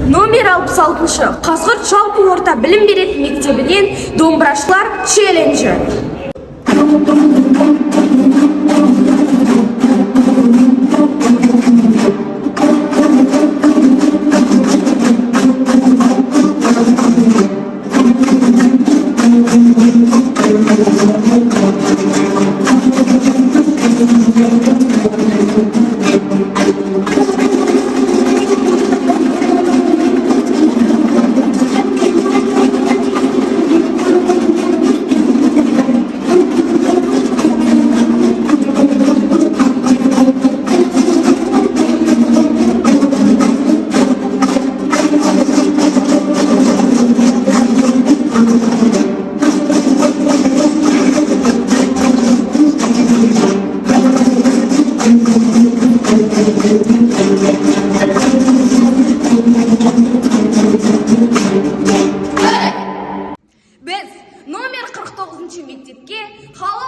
номер 66 Қазығұрт жалпы орта білім беретін мектебінен домбырашылар челленджі. Біз номер 49 мектепке халық